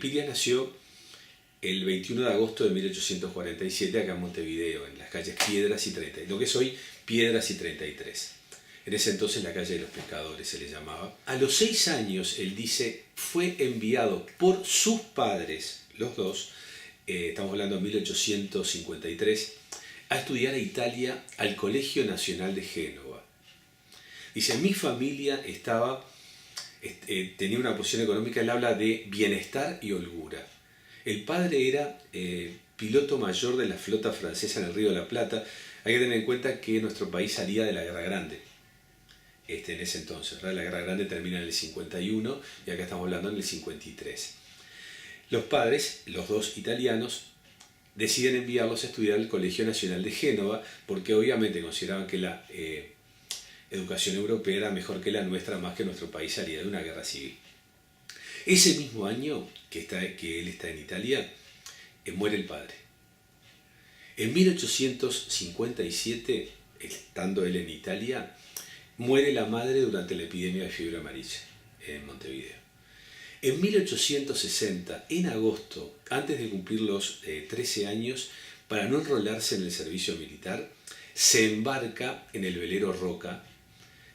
Piria nació el 21 de agosto de 1847 acá en Montevideo, en las calles Piedras y 30, lo que es hoy Piedras y 33. En ese entonces la calle de los pescadores se le llamaba. A los 6 años, él dice, fue enviado por sus padres, los dos, estamos hablando de 1853, a estudiar a Italia al Colegio Nacional de Génova. Dice, mi familia tenía una posición económica, él habla de bienestar y holgura. El padre era piloto mayor de la flota francesa en el Río de la Plata. Hay que tener en cuenta que nuestro país salía de la Guerra Grande en ese entonces. La Guerra Grande termina en el 51 y acá estamos hablando en el 53. Los padres, los dos italianos, deciden enviarlos a estudiar al Colegio Nacional de Génova porque obviamente consideraban que la educación europea era mejor que la nuestra, más que nuestro país salía de una guerra civil. Ese mismo año que él está en Italia, muere el padre. En 1857, estando él en Italia, muere la madre durante la epidemia de fiebre amarilla en Montevideo. En 1860, en agosto, antes de cumplir los 13 años, para no enrolarse en el servicio militar, se embarca en el velero Roca,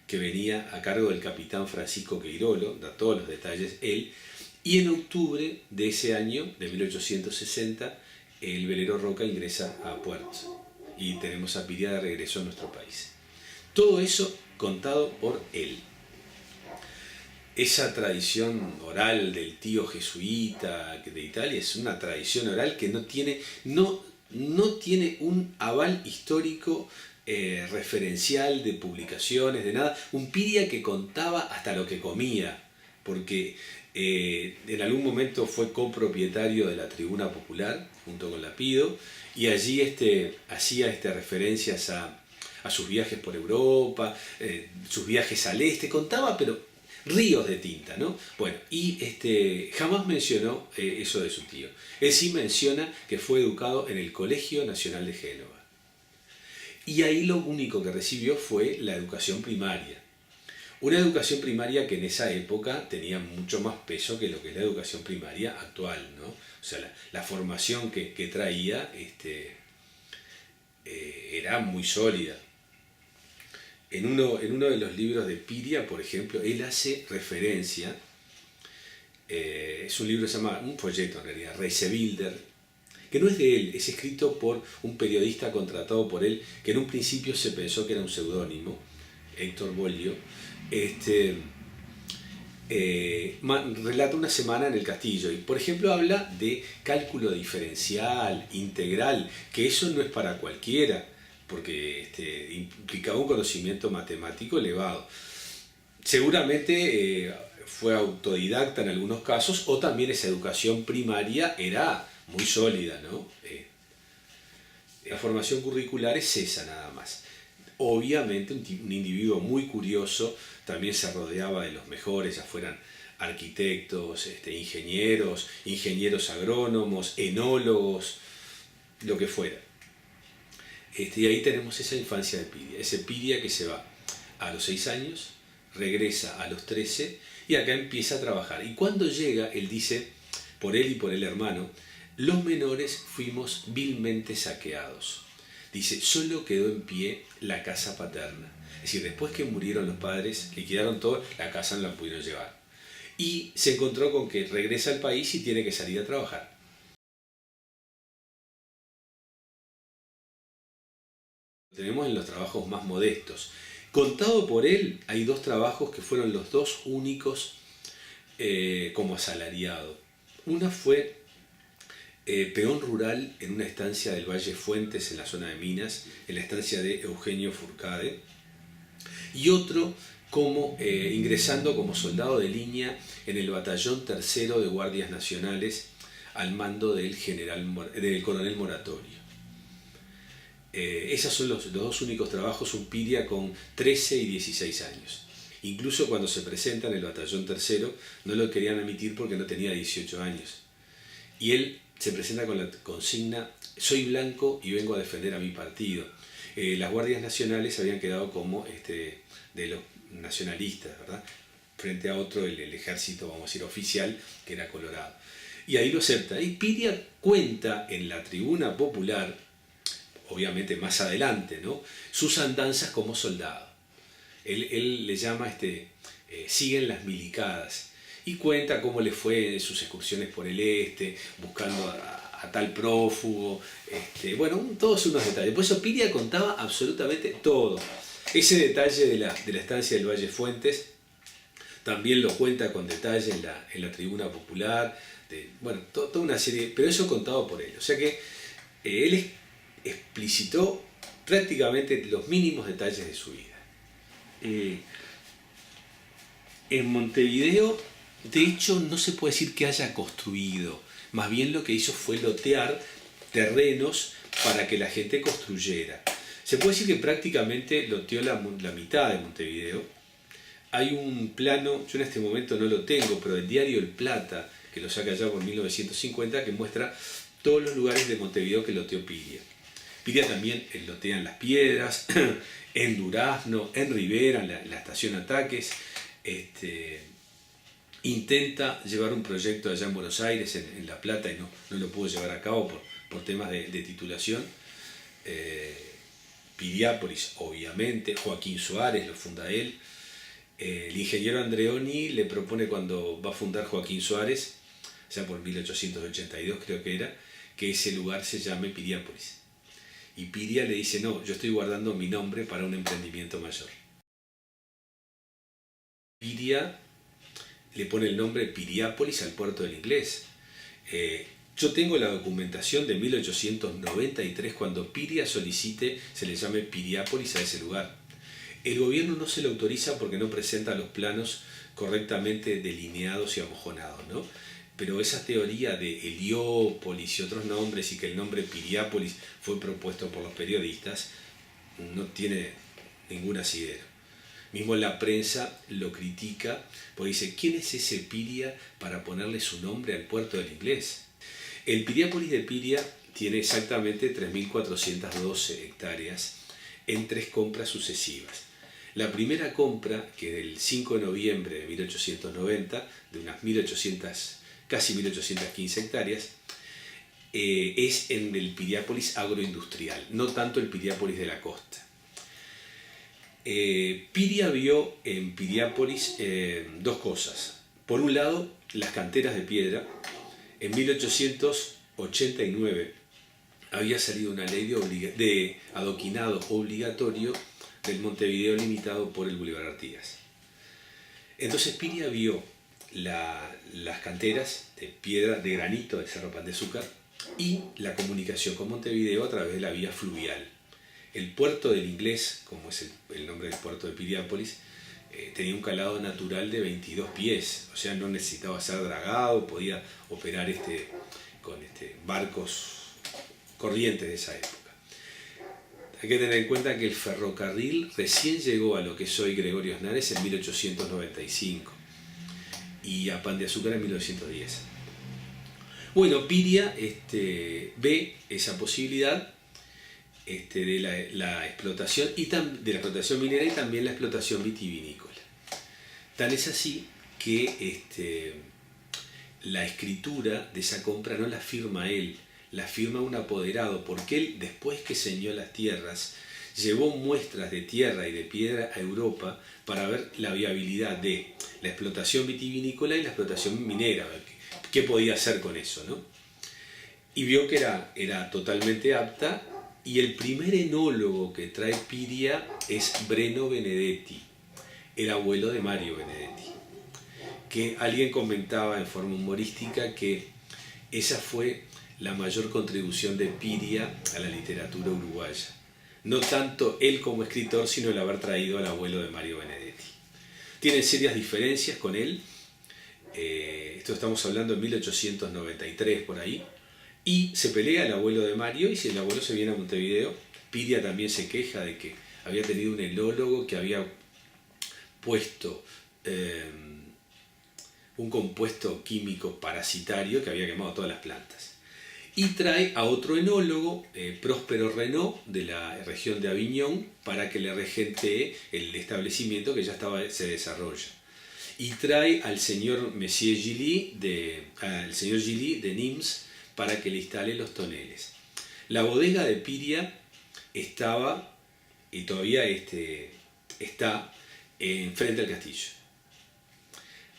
que venía a cargo del capitán Francisco Queirolo, da todos los detalles él, y en octubre de ese año, de 1860, el velero Roca ingresa a puerto y tenemos a Piria de regreso a nuestro país. Todo eso contado por él. Esa tradición oral del tío jesuita de Italia es una tradición oral que no tiene un aval histórico referencial de publicaciones, de nada. Un Piria que contaba hasta lo que comía, porque en algún momento fue copropietario de la Tribuna Popular junto con Lapido y allí hacía referencias a sus viajes por Europa, sus viajes al este, contaba pero ríos de tinta, ¿no? Bueno, y jamás mencionó eso de su tío. Él sí menciona que fue educado en el Colegio Nacional de Génova. Y ahí lo único que recibió fue la educación primaria. Una educación primaria que en esa época tenía mucho más peso que lo que es la educación primaria actual, ¿no? O sea, la formación que traía era muy sólida. En uno de los libros de Piria, por ejemplo, él hace referencia, es un libro que se llama, un folleto en realidad, Reisebilder, que no es de él, es escrito por un periodista contratado por él, que en un principio se pensó que era un seudónimo, Héctor Bollio. Relata una semana en el castillo y, por ejemplo, habla de cálculo diferencial, integral, que eso no es para cualquiera, porque implicaba un conocimiento matemático elevado. Seguramente fue autodidacta en algunos casos, o también esa educación primaria era muy sólida, ¿no? La formación curricular es esa nada más. Obviamente un individuo muy curioso, también se rodeaba de los mejores, ya fueran arquitectos, ingenieros agrónomos, enólogos, lo que fuera. Y ahí tenemos esa infancia de Piria, ese Piria que se va a los 6 años, regresa a los 13 y acá empieza a trabajar. Y cuando llega, él dice, por él y por el hermano, los menores fuimos vilmente saqueados. Dice, solo quedó en pie la casa paterna. Es decir, después que murieron los padres, liquidaron todo, la casa no la pudieron llevar. Y se encontró con que regresa al país y tiene que salir a trabajar. Tenemos en los trabajos más modestos. Contado por él, hay 2 trabajos que fueron los 2 únicos como asalariado. Una fue peón rural en una estancia del Valle Fuentes, en la zona de Minas, en la estancia de Eugenio Furcade. Y otro ingresando como soldado de línea en el batallón 3º de Guardias Nacionales al mando del coronel Moratorio. Esos son los 2 únicos trabajos, un Piria con 13 y 16 años. Incluso cuando se presenta en el batallón 3º no lo querían admitir porque no tenía 18 años. Y él se presenta con la consigna, soy blanco y vengo a defender a mi partido. Las Guardias Nacionales habían quedado como de los nacionalistas, ¿verdad? Frente a otro, el ejército, vamos a decir, oficial, que era colorado. Y ahí lo acepta. Y Piria cuenta en la tribuna popular, obviamente más adelante, ¿no?, sus andanzas como soldado. Él le llama siguen las milicadas, y cuenta cómo le fue en sus excursiones por el este, buscando a tal prófugo, bueno, todos unos detalles. Por eso Piria contaba absolutamente todo. Ese detalle de la estancia del Valle Fuentes también lo cuenta con detalle en la tribuna popular, bueno, toda una serie, pero eso contado por él. O sea que él explicitó prácticamente los mínimos detalles de su vida. En Montevideo, de hecho, no se puede decir que haya construido, más bien lo que hizo fue lotear terrenos para que la gente construyera. Se puede decir que prácticamente loteó la mitad de Montevideo. Hay un plano, yo en este momento no lo tengo, pero del diario El Plata, que lo saca ya por 1950, que muestra todos los lugares de Montevideo que loteó Piria. Piria también lotea en Las Piedras, en Durazno, en Rivera, en la estación Ataques. Intenta llevar un proyecto allá en Buenos Aires, en La Plata, y no lo pudo llevar a cabo por temas de titulación. Piriápolis, obviamente, Joaquín Suárez lo funda él. El ingeniero Andreoni le propone, cuando va a fundar Joaquín Suárez, ya por 1882 creo que era, que ese lugar se llame Piriápolis. Y Piria le dice, no, yo estoy guardando mi nombre para un emprendimiento mayor. Piria le pone el nombre Piriápolis al puerto del Inglés. Yo tengo la documentación de 1893, cuando Piria solicite se le llame Piriápolis a ese lugar. El gobierno no se lo autoriza porque no presenta los planos correctamente delineados y amojonados, ¿no? Pero esa teoría de Heliópolis y otros nombres, y que el nombre Piriápolis fue propuesto por los periodistas, no tiene ningún asidero. Mismo la prensa lo critica porque dice, ¿quién es ese Piria para ponerle su nombre al puerto del Inglés? El Piriápolis de Piria tiene exactamente 3.412 hectáreas en 3 compras sucesivas. La primera compra, que del 5 de noviembre de 1890, de unas casi 1.815 hectáreas, es en el Piriápolis agroindustrial, no tanto el Piriápolis de la costa. Piria vio en Piriápolis 2 cosas. Por un lado, las canteras de piedra. En 1889 había salido una ley de adoquinado obligatorio del Montevideo limitado por el Boulevard Artigas. Entonces Piria vio las canteras de piedra, de granito, de Cerro Pan de Azúcar, y la comunicación con Montevideo a través de la vía fluvial. El puerto del Inglés, como es el nombre del puerto de Piriápolis, tenía un calado natural de 22 pies, o sea, no necesitaba ser dragado, podía operar con barcos corrientes de esa época. Hay que tener en cuenta que el ferrocarril recién llegó a lo que es hoy Gregorio Snares en 1895 y a Pan de Azúcar en 1910. Bueno, Piria ve esa posibilidad de la explotación de la explotación minera y también la explotación vitivinícola. Tan es así que la escritura de esa compra no la firma él, la firma un apoderado, porque él, después que señó las tierras, llevó muestras de tierra y de piedra a Europa para ver la viabilidad de la explotación vitivinícola y la explotación minera, qué podía hacer con eso, ¿no? Y vio que era totalmente apta. Y el primer enólogo que trae Piria es Breno Benedetti, el abuelo de Mario Benedetti, que alguien comentaba en forma humorística que esa fue la mayor contribución de Piria a la literatura uruguaya. No tanto él como escritor, sino el haber traído al abuelo de Mario Benedetti. Tienen serias diferencias con él, esto estamos hablando en 1893 por ahí, y se pelea el abuelo de Mario, y si el abuelo se viene a Montevideo, Piria también se queja de que había tenido un enólogo que había puesto un compuesto químico parasitario que había quemado todas las plantas. Y trae a otro enólogo, Próspero Renaud, de la región de Aviñón, para que le regentee el establecimiento que ya se desarrolla. y trae al señor Monsieur Gilly al señor Gilly de Nimes para que le instale los toneles. La bodega de Piria estaba, y todavía está, enfrente al castillo.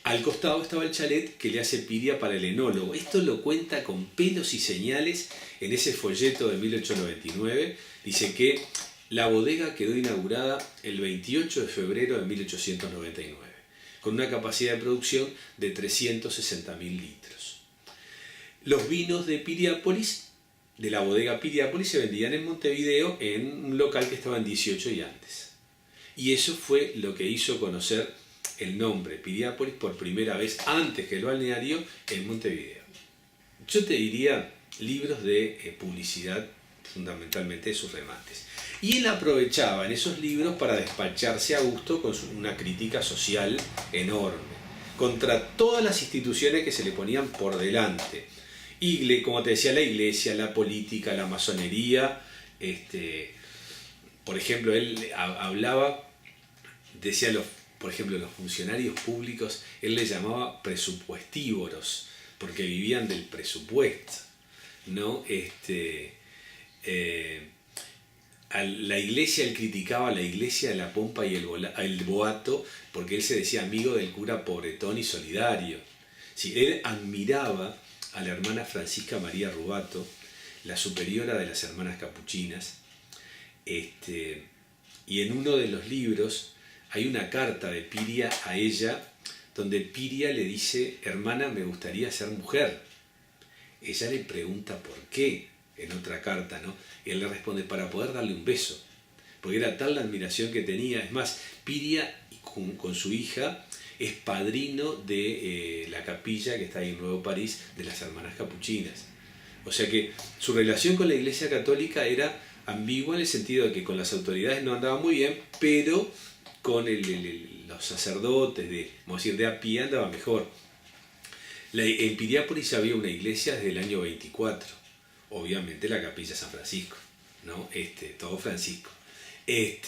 Al costado estaba el chalet que le hace Piria para el enólogo. Esto lo cuenta con pelos y señales en ese folleto de 1899. Dice que la bodega quedó inaugurada el 28 de febrero de 1899, con una capacidad de producción de 360.000 litros. Los vinos de Piriápolis, de la bodega Piriápolis, se vendían en Montevideo en un local que estaba en 18 y antes. Y eso fue lo que hizo conocer el nombre Piriápolis por primera vez, antes que el balneario, en Montevideo. Yo te diría libros de publicidad, fundamentalmente de sus remates. Y él aprovechaba en esos libros para despacharse a gusto con una crítica social enorme, contra todas las instituciones que se le ponían por delante. Y como te decía, la iglesia, la política, la masonería. Por ejemplo, él hablaba, decía por ejemplo, los funcionarios públicos, él les llamaba presupuestívoros, porque vivían del presupuesto, ¿no? A la iglesia, él criticaba a la iglesia de la pompa y el boato, porque él se decía amigo del cura pobretón y solidario. Sí, él admiraba a la hermana Francisca María Rubato, la superiora de las hermanas capuchinas, y en uno de los libros hay una carta de Piria a ella, donde Piria le dice: hermana, me gustaría ser mujer. Ella le pregunta por qué, en otra carta, ¿no? Y él le responde: para poder darle un beso, porque era tal la admiración que tenía. Es más, Piria con su hija es padrino de la capilla que está ahí en Nuevo París, de las hermanas capuchinas. O sea que su relación con la Iglesia Católica era ambigua, en el sentido de que con las autoridades no andaba muy bien, pero con los sacerdotes vamos a decir, de a pie andaba mejor. En Piriápolis había una iglesia desde el año 24, obviamente la capilla San Francisco, ¿no? Todo Francisco. Y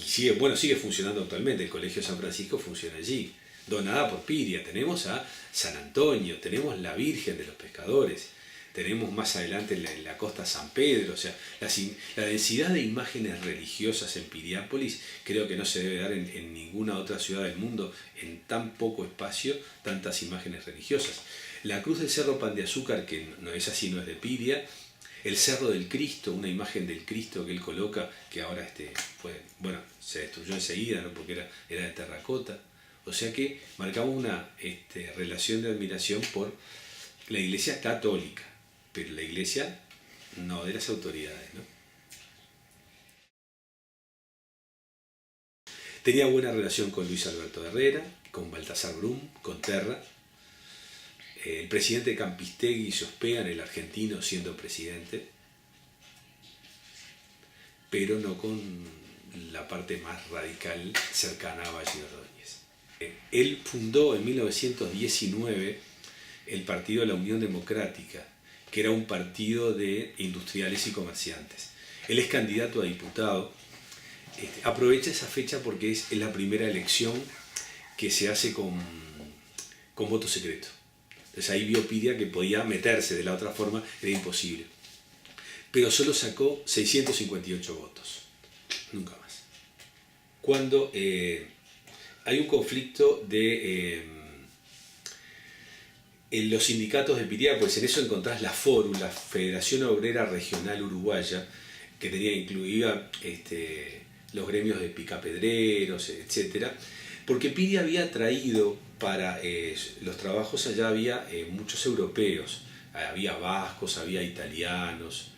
sigue funcionando actualmente, el Colegio San Francisco funciona allí, donada por Piria. Tenemos a San Antonio, tenemos la Virgen de los Pescadores, tenemos más adelante en la costa San Pedro. O sea, la densidad de imágenes religiosas en Piriápolis creo que no se debe dar en ninguna otra ciudad del mundo, en tan poco espacio, tantas imágenes religiosas. La cruz del Cerro Pan de Azúcar, que no es así, no es de Piria. El Cerro del Cristo, una imagen del Cristo que él coloca, que ahora se destruyó enseguida, ¿no? Porque era de terracota. O sea que marcamos una relación de admiración por la Iglesia católica, pero la Iglesia no de las autoridades, ¿no? Tenía buena relación con Luis Alberto Herrera, con Baltasar Brum, con Terra. El presidente Campistegui se hospeda en el argentino siendo presidente, pero no con la parte más radical cercana a Valle Ordóñez. Él fundó en 1919 el partido de la Unión Democrática, que era un partido de industriales y comerciantes. Él es candidato a diputado. Aprovecha esa fecha porque es la primera elección que se hace con voto secreto. Entonces ahí vio Piria que podía meterse, de la otra forma era imposible. Pero solo sacó 658 votos, nunca más. Cuando hay un conflicto en los sindicatos de Piriápolis, en eso encontrás la FORU, la Federación Obrera Regional Uruguaya, que tenía incluida los gremios de picapedreros, etc. Porque Piria había traído para los trabajos allá, había muchos europeos, había vascos, había italianos,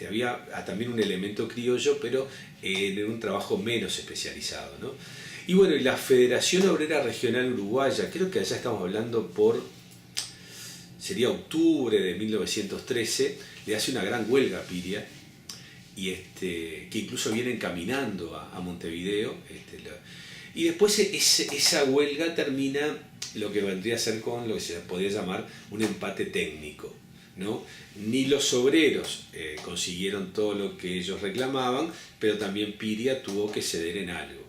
había también un elemento criollo, pero en un trabajo menos especializado, ¿no? Y bueno, y la Federación Obrera Regional Uruguaya, creo que allá estamos hablando sería octubre de 1913, le hace una gran huelga a Piria, y que incluso vienen caminando a Montevideo, y después esa huelga termina lo que vendría a ser con lo que se podría llamar un empate técnico, ¿no? Ni los obreros consiguieron todo lo que ellos reclamaban, pero también Piria tuvo que ceder en algo.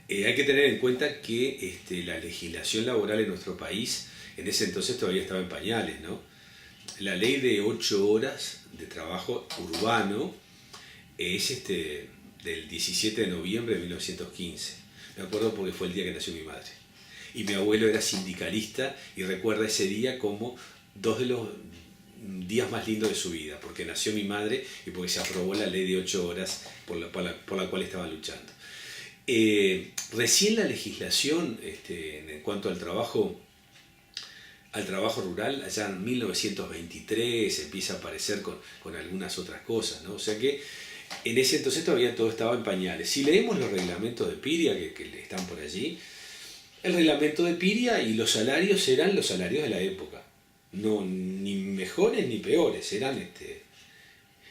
Hay que tener en cuenta que la legislación laboral en nuestro país en ese entonces todavía estaba en pañales, ¿no? La ley de 8 horas de trabajo urbano es del 17 de noviembre de 1915. Me acuerdo porque fue el día que nació mi madre. Y mi abuelo era sindicalista y recuerda ese día como dos de los días más lindos de su vida, porque nació mi madre y porque se aprobó la ley de 8 horas por la cual estaban luchando. Recién la legislación en cuanto al trabajo rural, allá en 1923 empieza a aparecer con algunas otras cosas, ¿no? O sea que en ese entonces todavía todo estaba en pañales. Si leemos los reglamentos de Piria que están por allí, el reglamento de Piria y los salarios eran los salarios de la época, no ni mejores ni peores, eran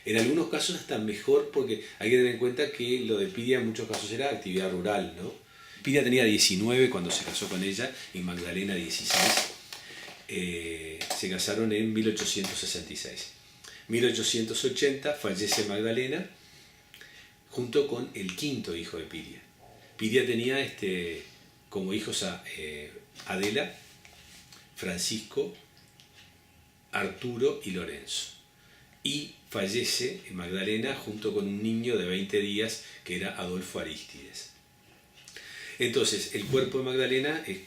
en algunos casos hasta mejor, porque hay que tener en cuenta que lo de Piria en muchos casos era actividad rural, ¿no? Piria tenía 19 cuando se casó con ella y Magdalena 16. Se casaron en 1866. 1880 fallece Magdalena junto con el quinto hijo de Piria. Piria tenía como hijos a Adela, Francisco, Arturo y Lorenzo. Y fallece Magdalena junto con un niño de 20 días que era Adolfo Arístides. Entonces, el cuerpo de Magdalena es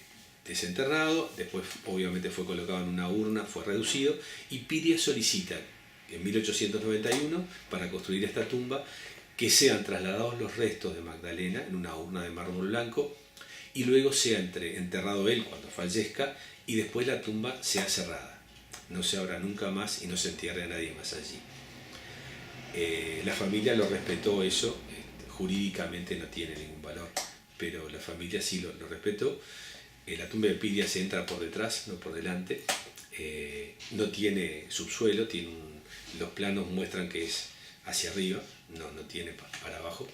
desenterrado, después obviamente fue colocado en una urna, fue reducido, y Piria solicita en 1891, para construir esta tumba, que sean trasladados los restos de Magdalena en una urna de mármol blanco, y luego sea enterrado él cuando fallezca, y después la tumba sea cerrada. No se abra nunca más y no se entierre a nadie más allí. La familia lo respetó eso, jurídicamente no tiene ningún valor, pero la familia sí lo respetó. La tumba de Piria se entra por detrás, no por delante. No tiene subsuelo, los planos muestran que es hacia arriba, no tiene para abajo.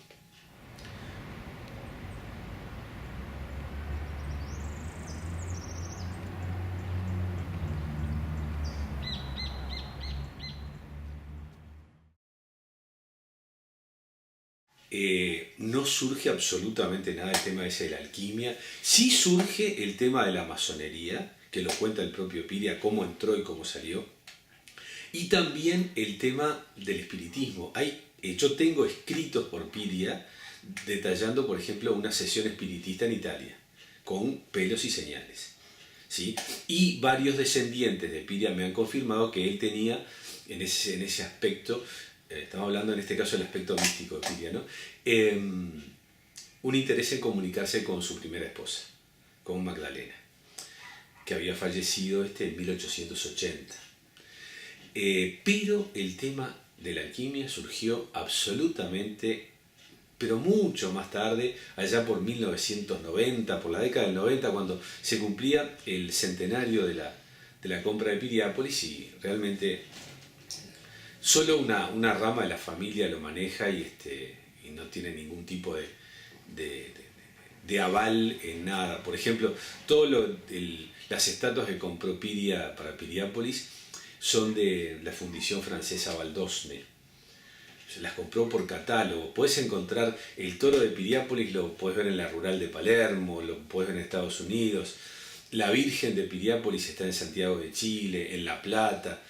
No surge absolutamente nada el tema ese de la alquimia. Sí surge el tema de la masonería, que lo cuenta el propio Piria, cómo entró y cómo salió. Y también el tema del espiritismo. Yo tengo escritos por Piria detallando, por ejemplo, una sesión espiritista en Italia, con pelos y señales, ¿sí? Y varios descendientes de Piria me han confirmado que él tenía en ese aspecto, estamos hablando en este caso del aspecto místico de Piria, ¿no? Un interés en comunicarse con su primera esposa, con Magdalena, que había fallecido en 1880. Pero el tema de la alquimia surgió absolutamente, pero mucho más tarde, allá por 1990, por la década del 90, cuando se cumplía el centenario de la compra de Piriápolis, y realmente solo una rama de la familia lo maneja y no tiene ningún tipo de aval en nada. Por ejemplo, las estatuas que compró Piria para Piriápolis son de la fundición francesa Valdosne. Se las compró por catálogo. Puedes encontrar el toro de Piriápolis, lo puedes ver en la rural de Palermo, lo puedes ver en Estados Unidos. La Virgen de Piriápolis está en Santiago de Chile, en La Plata,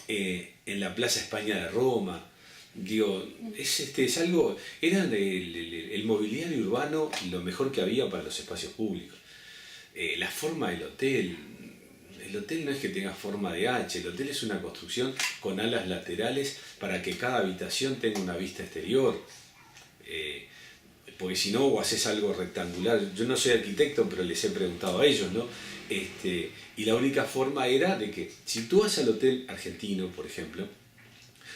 en la Plaza España de Roma. Digo, es algo, era el mobiliario urbano lo mejor que había para los espacios públicos. La forma del hotel, el hotel no es que tenga forma de H, el hotel es una construcción con alas laterales para que cada habitación tenga una vista exterior. Porque si no, o haces algo rectangular. Yo no soy arquitecto, pero les he preguntado a ellos, ¿no? Y la única forma era de que, si tú vas al hotel argentino, por ejemplo,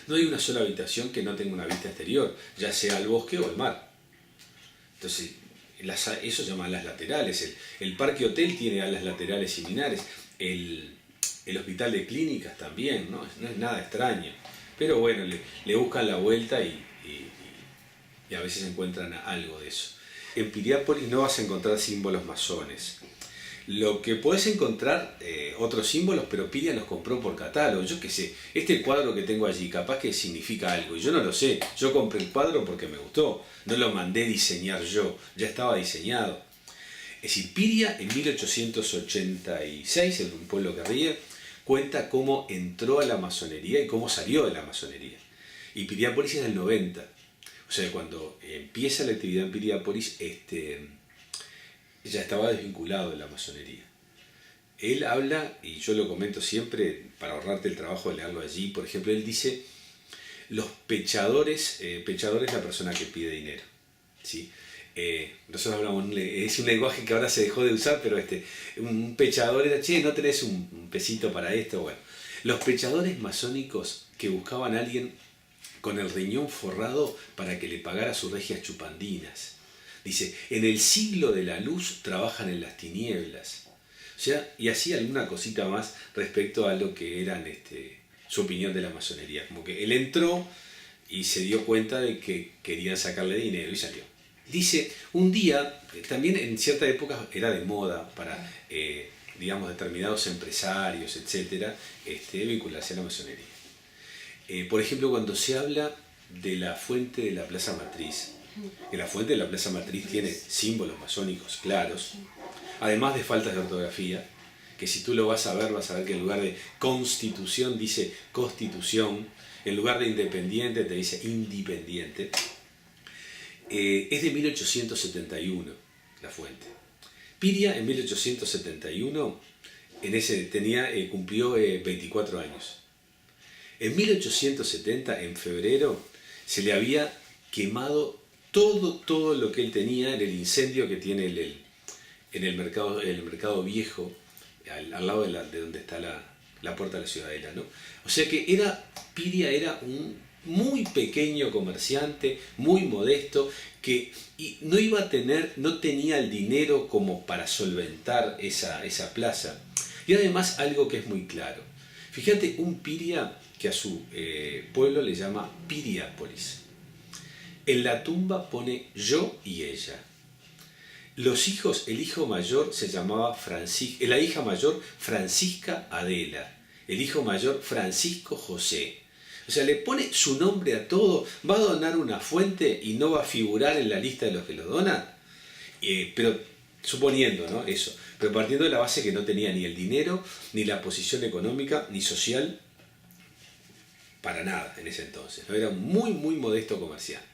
no hay una sola habitación que no tenga una vista exterior, ya sea al bosque o al mar. Entonces, eso se llama alas laterales. El parque hotel tiene alas laterales similares. El hospital de clínicas también, ¿no? No es nada extraño. Pero bueno, le buscan la vuelta y a veces encuentran algo de eso. En Piriápolis no vas a encontrar símbolos masones. Lo que podés encontrar, otros símbolos, pero Piria los compró por catálogo. Yo qué sé, este cuadro que tengo allí, capaz que significa algo, y yo no lo sé. Yo compré el cuadro porque me gustó, no lo mandé diseñar yo, ya estaba diseñado. Es decir, Piria en 1886, en un pueblo que ríe, cuenta cómo entró a la masonería y cómo salió de la masonería. Y Piriápolis es del 90. O sea, cuando empieza la actividad en Piriápolis, ya estaba desvinculado de la masonería. Él habla, y yo lo comento siempre para ahorrarte el trabajo de leerlo allí, por ejemplo, él dice, los pechadores, pechador es la persona que pide dinero, ¿sí? Nosotros hablamos, es un lenguaje que ahora se dejó de usar, pero un pechador era, che, ¿no tenés un pesito para esto? Bueno, los pechadores masónicos que buscaban a alguien con el riñón forrado para que le pagara sus regias chupandinas. Dice, en el siglo de la luz trabajan en las tinieblas. O sea, y así alguna cosita más respecto a lo que eran su opinión de la masonería. Como que él entró y se dio cuenta de que querían sacarle dinero y salió. Dice, un día, también en cierta época era de moda para, digamos, determinados empresarios, etcétera, vincularse a la masonería. Por ejemplo, cuando se habla de la fuente de la Plaza Matriz, que la fuente de la Plaza Matriz tiene símbolos masónicos claros, además de faltas de ortografía, que si tú lo vas a ver que en lugar de constitución dice constitución, en lugar de independiente te dice independiente. Es de 1871 la fuente. Piria en 1871 cumplió 24 años. En 1870, en febrero, se le había quemado todo lo que él tenía en el incendio que tiene en el mercado viejo, al lado de donde está la puerta de la ciudadela, ¿no? O sea que Piria era un muy pequeño comerciante, muy modesto, no tenía el dinero como para solventar esa plaza. Y además algo que es muy claro. Fíjate, un Piria que a su pueblo le llama Piriápolis. En la tumba pone yo y ella. Los hijos, el hijo mayor se llamaba Francisco, la hija mayor Francisca Adela, el hijo mayor Francisco José. O sea, le pone su nombre a todo, va a donar una fuente y no va a figurar en la lista de los que lo donan. Pero suponiendo, ¿no? Eso, pero partiendo de la base que no tenía ni el dinero, ni la posición económica, ni social, para nada en ese entonces, ¿no? Era un muy, muy modesto comerciante.